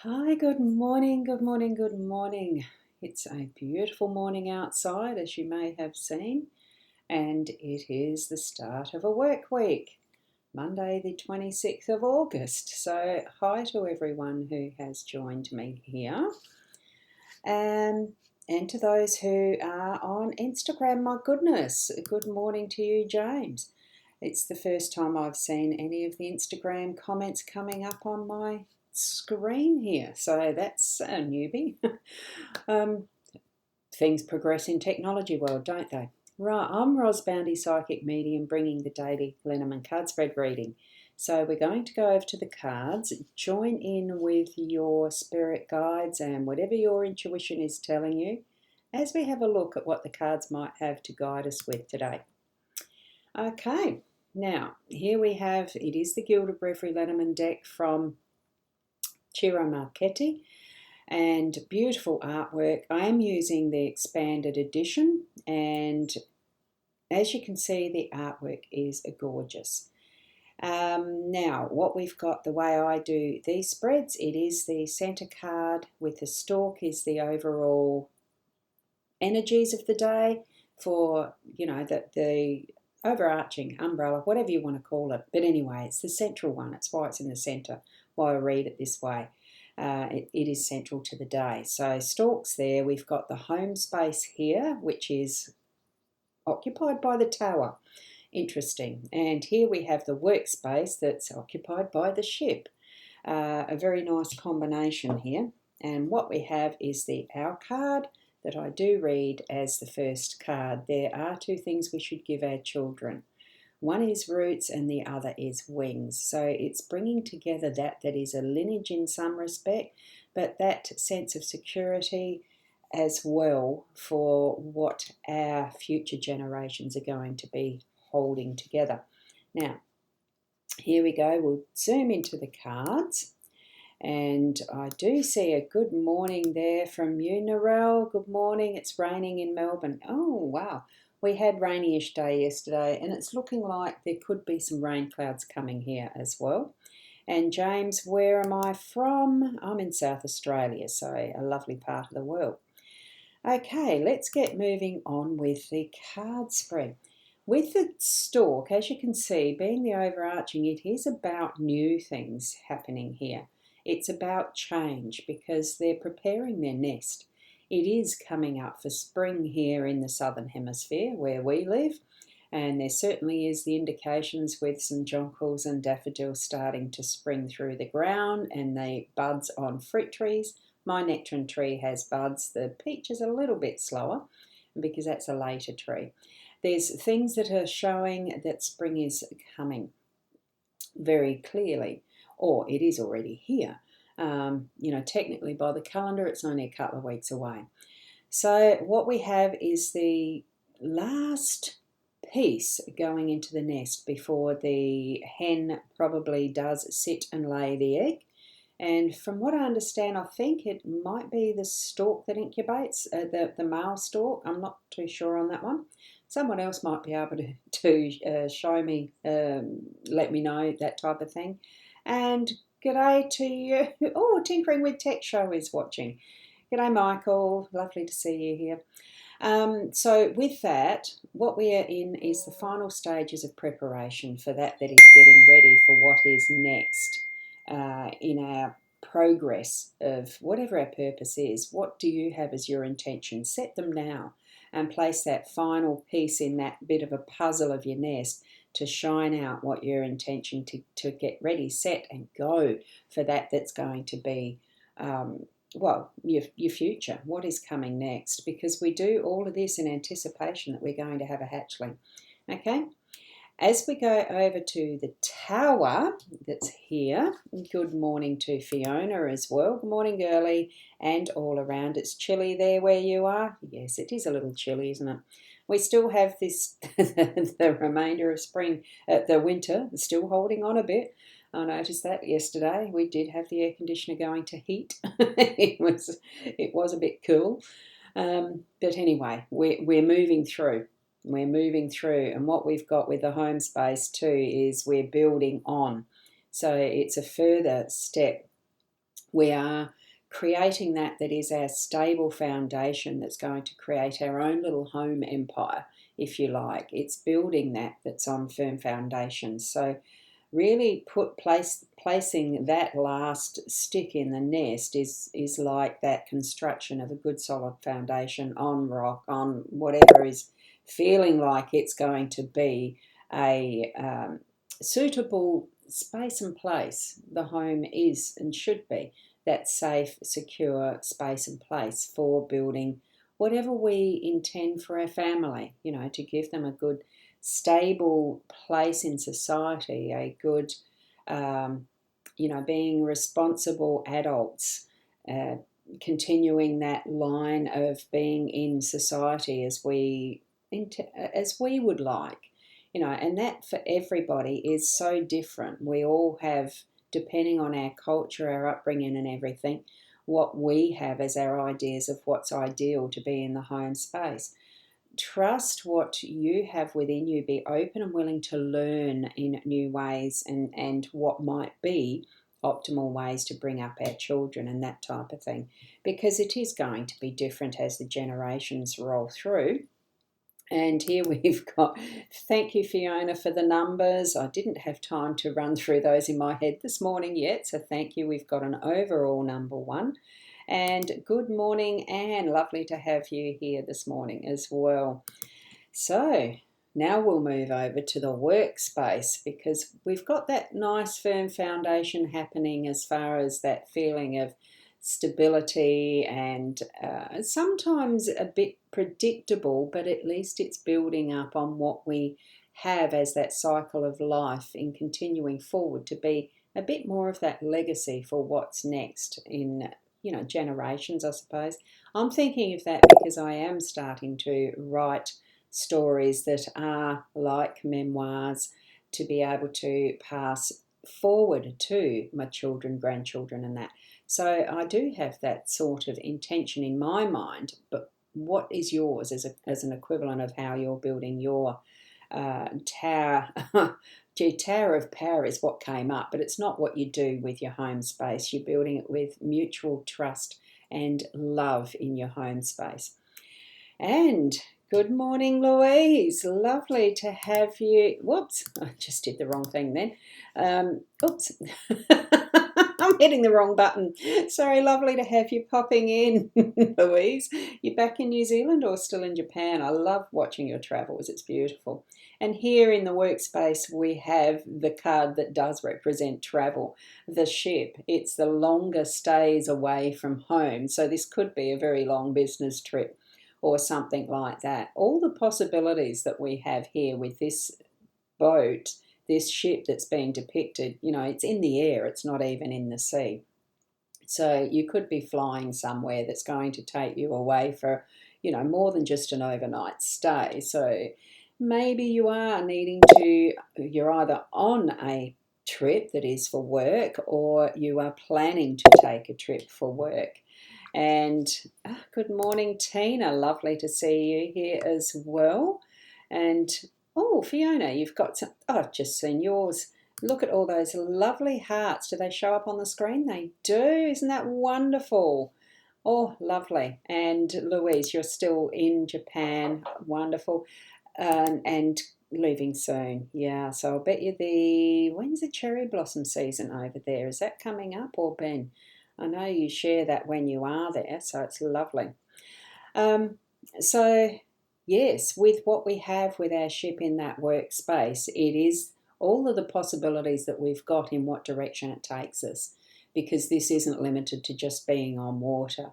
Hi, good morning, good morning, good morning. It's a beautiful morning outside, as you may have seen, and it is the start of a work week, Monday, the 26th of August. So, hi to everyone who has joined me here. And to those who are on Instagram, my goodness, good morning to you, James. It's the first time I've seen any of the Instagram comments coming up on my screen here, so that's a newbie. um, Things progress in technology world, don't they? Right, I'm Ros Boundy, Psychic Medium, bringing the daily Lenormand card spread reading. So we're going to go over to the cards, join in with your spirit guides and whatever your intuition is telling you as we have a look at what the cards might have to guide us with today. Okay, now here we have, it is the Gilded Reverie Lenormand deck from Ciro Marchetti, and beautiful artwork. I am using the expanded edition, and as you can see, the artwork is gorgeous. Now, what we've got, the way I do these spreads, it is the center card with the stork is the overall energies of the day for, the overarching umbrella, whatever you want to call it. But anyway, it's the central one. It's why it's in the center, why I read it this way. It is central to the day. So storks there. We've got the home space here, which is occupied by the tower. Interesting. And here we have the workspace that's occupied by the ship. A very nice combination here. And what we have is the Owl card that I do read as the first card. There are two things we should give our children. One is roots and the other is wings. So it's bringing together that is a lineage in some respect, but that sense of security as well for what our future generations are going to be holding together. Now, here we go. We'll zoom into the cards. And I do see a good morning there from you, Narelle. Good morning. It's raining in Melbourne. Oh, wow. We had rainy-ish day yesterday, and it's looking like there could be some rain clouds coming here as well. And James, where am I from? I'm in South Australia, so a lovely part of the world. Okay, let's get moving on with the card spread. With the stork, as you can see, being the overarching, it is about new things happening here. It's about change because they're preparing their nest. It is coming up for spring here in the southern hemisphere where we live, and there certainly is the indications with some jonquils and daffodils starting to spring through the ground and the buds on fruit trees. My nectarine tree has buds. The peach is a little bit slower because that's a later tree. There's things that are showing that spring is coming very clearly, or it is already here. Technically by the calendar, it's only a couple of weeks away. So what we have is the last piece going into the nest before the hen probably does sit and lay the egg. And from what I understand, I think it might be the stork that incubates, the male stork. I'm not too sure on that one. Someone else might be able to show me, let me know that type of thing. And g'day to you. Oh, Tinkering with Tech Show is watching. G'day, Michael. Lovely to see you here. So with that, what we are in is the final stages of preparation for that is getting ready for what is next in our progress of whatever our purpose is. What do you have as your intention? Set them now and place that final piece in that bit of a puzzle of your nest to shine out what your intention to get ready, set and go for that's going to be your future, what is coming next, because we do all of this in anticipation that we're going to have a hatchling. Okay, as we go over to the tower that's here, good morning to Fiona as well. Good morning, girlie, and all around. It's chilly there where you are. Yes, it is a little chilly, isn't it? We still have this, the remainder of spring, the winter, still holding on a bit. I noticed that yesterday. We did have the air conditioner going to heat. it was a bit cool. But anyway, we're moving through. We're moving through, and what we've got with the home space too is we're building on. So it's a further step We are creating that is our stable foundation that's going to create our own little home empire, if you like. It's building that's on firm foundations. So really placing that last stick in the nest is like that construction of a good solid foundation on rock, on whatever is feeling like it's going to be a suitable space and place. The home is and should be that safe, secure space and place for building whatever we intend for our family, to give them a good stable place in society, a good, being responsible adults, continuing that line of being in society as we would like, and that for everybody is so different. We all have, depending on our culture, our upbringing and everything, what we have as our ideas of what's ideal to be in the home space. Trust what you have within you. Be open and willing to learn in new ways and what might be optimal ways to bring up our children and that type of thing, because it is going to be different as the generations roll through. And here we've got, thank you, Fiona, for the numbers. I didn't have time to run through those in my head this morning yet, so thank you. We've got an overall number 1. And good morning, Anne. Lovely to have you here this morning as well. So now we'll move over to the workspace, because we've got that nice firm foundation happening as far as that feeling of stability and sometimes a bit predictable, but at least it's building up on what we have as that cycle of life in continuing forward to be a bit more of that legacy for what's next in generations, I suppose. I'm thinking of that because I am starting to write stories that are like memoirs to be able to pass forward to my children, grandchildren and that. So I do have that sort of intention in my mind, but what is yours as an equivalent of how you're building your tower? Tower of Power is what came up, but it's not what you do with your home space. You're building it with mutual trust and love in your home space. And good morning, Louise. Lovely to have you. Whoops, I just did the wrong thing then. Oops. I'm hitting the wrong button. Sorry, lovely to have you popping in, Louise. You're back in New Zealand or still in Japan? I love watching your travels. It's beautiful. And here in the workspace, we have the card that does represent travel, the ship. It's the longer stays away from home. So this could be a very long business trip or something like that. All the possibilities that we have here with this boat, this ship that's being depicted, it's in the air, it's not even in the sea. So you could be flying somewhere that's going to take you away for, more than just an overnight stay. So maybe you're either on a trip that is for work, or you are planning to take a trip for work. And good morning, Tina. Lovely to see you here as well. And oh, Fiona, you've got some. Oh, I've just seen yours. Look at all those lovely hearts. Do they show up on the screen? They do. Isn't that wonderful? Oh, lovely. And Louise, you're still in Japan. Wonderful. And leaving soon. Yeah, so I'll bet you when's the cherry blossom season over there? Is that coming up or been? I know you share that when you are there, so it's lovely. So, yes, with what we have with our ship in that workspace, it is all of the possibilities that we've got in what direction it takes us, because this isn't limited to just being on water.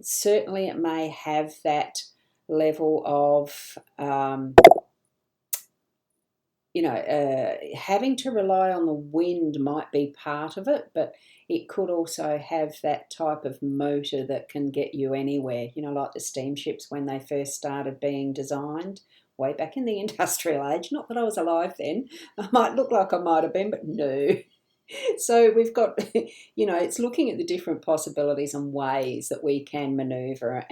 Certainly it may have that level of having to rely on the wind might be part of it, but it could also have that type of motor that can get you anywhere, like the steamships when they first started being designed way back in the industrial age. Not that I was alive then. I might look like I might have been, but no. So we've got, it's looking at the different possibilities and ways that we can maneuver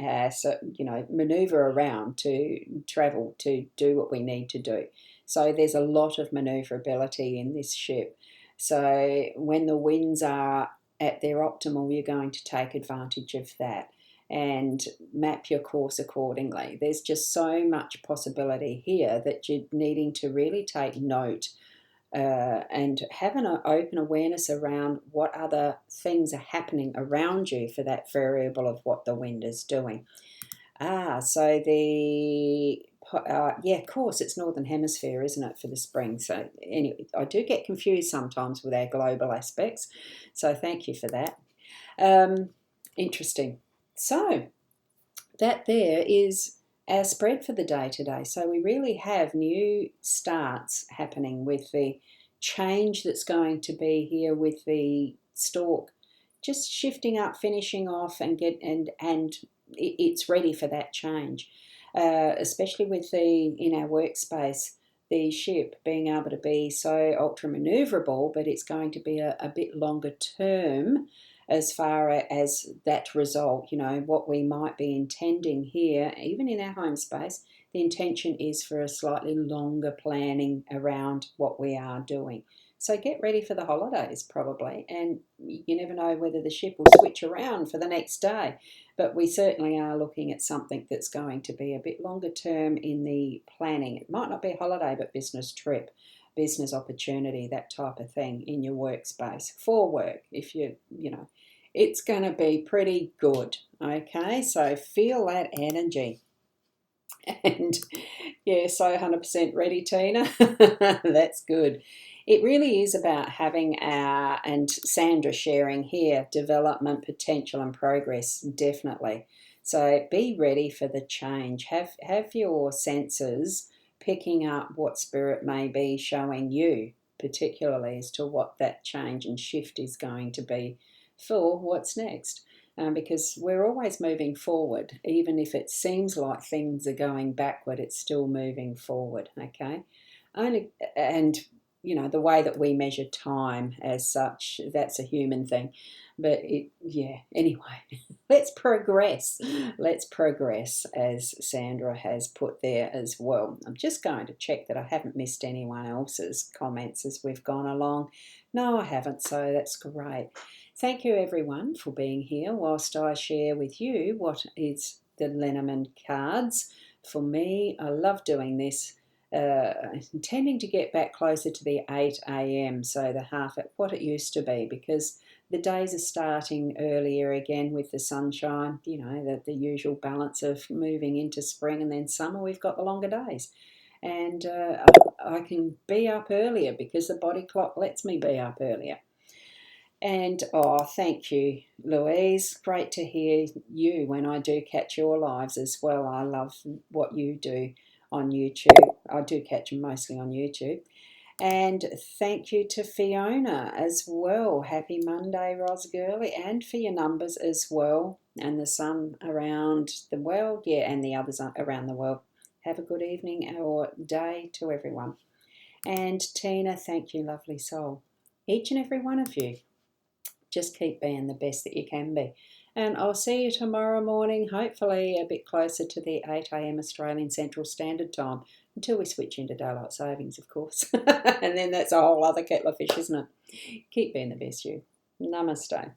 around to travel to do what we need to do. So there's a lot of maneuverability in this ship. So when the winds are at their optimal, you're going to take advantage of that and map your course accordingly. There's just so much possibility here that you're needing to really take note and have an open awareness around what other things are happening around you for that variable of what the wind is doing. So yeah, of course, it's Northern Hemisphere, isn't it, for the spring? So anyway, I do get confused sometimes with our global aspects. So thank you for that. Interesting. So that there is our spread for the day today. So we really have new starts happening with the change that's going to be here with the stork just shifting up, finishing off, and it's ready for that change. Especially with in our workspace, the ship being able to be so ultra maneuverable, but it's going to be a bit longer term as far as that result. What we might be intending here, even in our home space, the intention is for a slightly longer planning around what we are doing. So get ready for the holidays probably, and you never know whether the ship will switch around for the next day, but we certainly are looking at something that's going to be a bit longer term in the planning. It might not be a holiday, but business trip, business opportunity, that type of thing in your workspace for work. If it's going to be pretty good. Okay, so feel that energy. And yeah, so 100% ready, Tina. That's good. It really is about having and Sandra sharing here, development, potential and progress, definitely. So be ready for the change. Have your senses picking up what spirit may be showing you, particularly as to what that change and shift is going to be for what's next. Because we're always moving forward. Even if it seems like things are going backward, it's still moving forward, okay? And the way that we measure time as such, that's a human thing. But anyway, let's progress. Let's progress, as Sandra has put there as well. I'm just going to check that I haven't missed anyone else's comments as we've gone along. No, I haven't, so that's great. Thank you everyone for being here whilst I share with you what is the Lenormand cards. For me, I love doing this. Intending to get back closer to the 8 a.m, so the half at what it used to be, because the days are starting earlier again with the sunshine, the usual balance of moving into spring, and then summer we've got the longer days. And I can be up earlier because the body clock lets me be up earlier. And thank you, Louise. Great to hear you when I do catch your lives as well. I love what you do on YouTube. I do catch them mostly on YouTube. And thank you to Fiona as well. Happy Monday, Ros Girly, and for your numbers as well. And the sun around the world, and the others around the world. Have a good evening or day to everyone. And Tina, thank you, lovely soul. Each and every one of you. Just keep being the best that you can be. And I'll see you tomorrow morning, hopefully a bit closer to the 8 a.m. Australian Central Standard Time, until we switch into daylight savings, of course. And then that's a whole other kettle of fish, isn't it? Keep being the best you. Namaste.